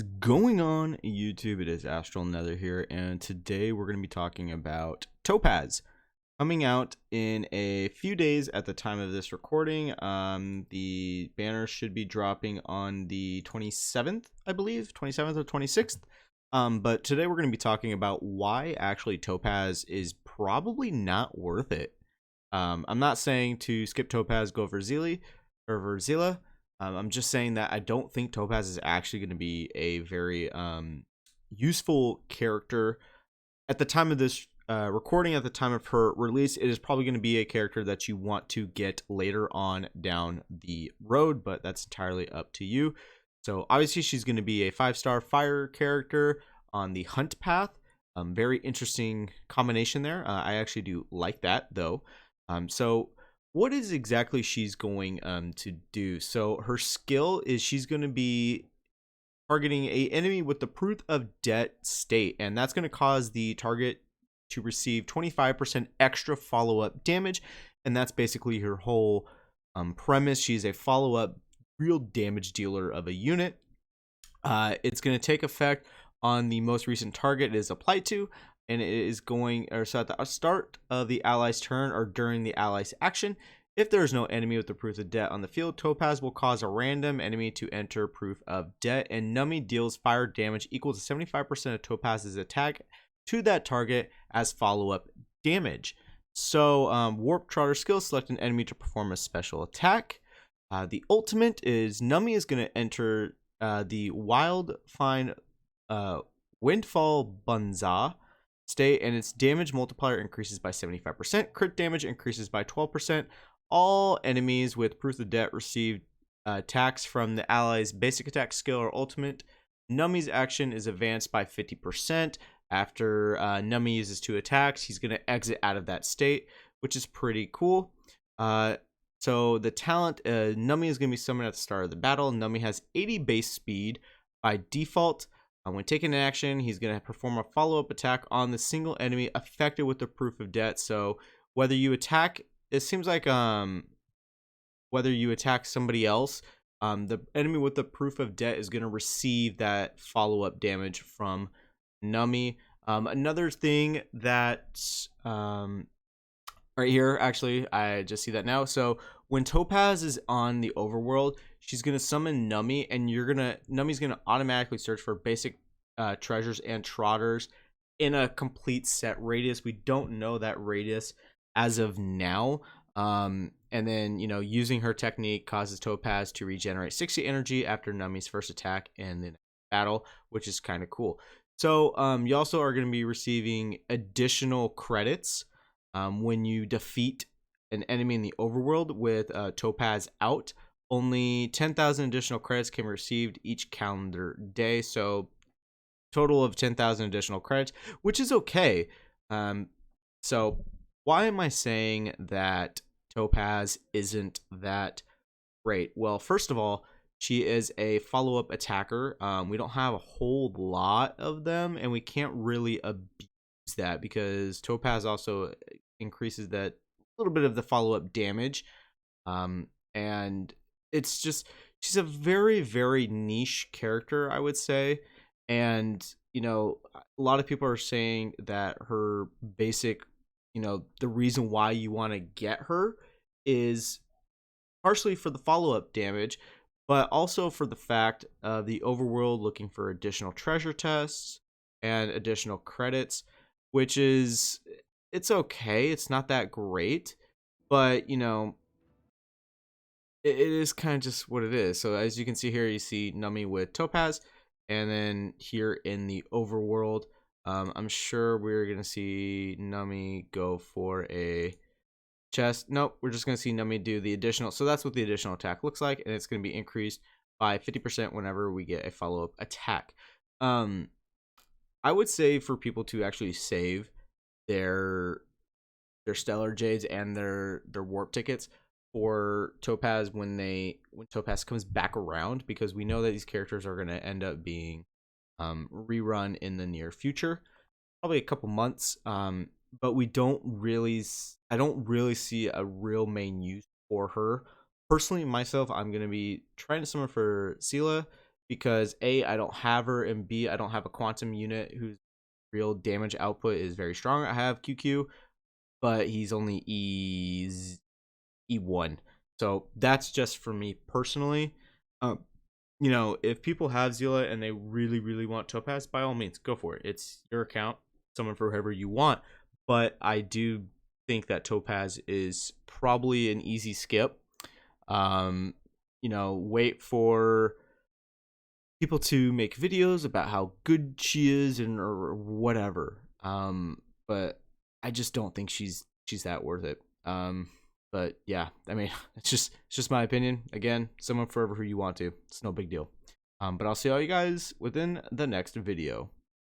is going on, YouTube? It is Astral Nether here, and today we're going to be talking about Topaz coming out in a few days at the time of this recording. The banner should be dropping on the 27th, I believe, 27th or 26th. But today we're going to be talking about why actually Topaz is probably not worth it. I'm not saying to skip Topaz, go for Zelie or for Zila. I'm just saying that I don't think Topaz is actually going to be a very useful character at the time of this recording. At the time of her release, it is probably going to be a character that you want to get later on down the road, but that's entirely up to you. So obviously she's going to be a 5-star fire character on the hunt path. Very interesting combination there. I actually do like that though. So what is exactly she's going to do? So her skill is she's going to be targeting a enemy with the proof of debt state, and that's going to cause the target to receive 25% extra follow-up damage, and that's basically her whole premise. She's a follow-up real damage dealer of a unit. It's going to take effect on the most recent target it is applied to, and it is going, or so at the start of the ally's turn or during the ally's action. If there is no enemy with the proof of debt on the field, Topaz will cause a random enemy to enter proof of debt, and Nummy deals fire damage equal to 75% of Topaz's attack to that target as follow-up damage. So Warp Trotter skill, select an enemy to perform a special attack. The ultimate is Nummy is going to enter the Wild Fine Windfall Bunza state, and its damage multiplier increases by 75%. Crit damage increases by 12%. All enemies with proof of debt receive attacks from the ally's basic attack skill or ultimate. Nummy's action is advanced by 50%. After Nummy uses 2 attacks, he's going to exit out of that state, which is pretty cool. So the talent, Nummy is going to be summoned at the start of the battle. Nummy has 80 base speed by default. When taking an action, he's going to perform a follow-up attack on the single enemy affected with the proof of debt. So whether you attack, it seems like whether you attack somebody else, the enemy with the proof of debt is going to receive that follow-up damage from Nummy. Another thing that right here, actually, I just see that now. So when Topaz is on the overworld, she's gonna summon Nummy, and Nummy's gonna automatically search for basic treasures and trotters in a complete set radius. We don't know that radius as of now. And then, using her technique causes Topaz to regenerate 60 energy after Nummy's first attack in the battle, which is kind of cool. So you also are going to be receiving additional credits when you defeat an enemy in the overworld with Topaz out. Only 10,000 additional credits can be received each calendar day, so total of 10,000 additional credits, which is okay. So why am I saying that Topaz isn't that great? Well, first of all, she is a follow-up attacker. We don't have a whole lot of them, and we can't really abuse that because Topaz also increases that little bit of the follow-up damage. And it's just, she's a very, very niche character, I would say. And, a lot of people are saying that her basic, the reason why you want to get her is partially for the follow-up damage, but also for the fact of the overworld looking for additional treasure tests and additional credits, which is, it's okay. It's not that great, but, it is kind of just what it is. So as you can see here, you see Nummy with Topaz, and then here in the overworld, I'm sure we're going to see Nummy go for a chest. Nope, we're just going to see Nummy do the additional. So that's what the additional attack looks like, and it's going to be increased by 50% whenever we get a follow-up attack. I would say for people to actually save their Stellar Jades and their warp tickets for Topaz when Topaz comes back around, because we know that these characters are going to end up being rerun in the near future, probably a couple months. But I don't really see a real main use for her. Personally, myself, I'm going to be trying to summon for Sela because A, I don't have her, and B, I don't have a quantum unit whose real damage output is very strong. I have QQ, but he's only E1. So that's just for me personally. Um, if people have Zila and they really, really want Topaz, by all means, go for it. It's your account, someone for whoever you want. But I do think that Topaz is probably an easy skip. Wait for people to make videos about how good she is and or whatever. But I just don't think she's that worth it. But yeah, I mean, it's just my opinion. Again, someone forever who you want to. It's no big deal. But I'll see all you guys within the next video.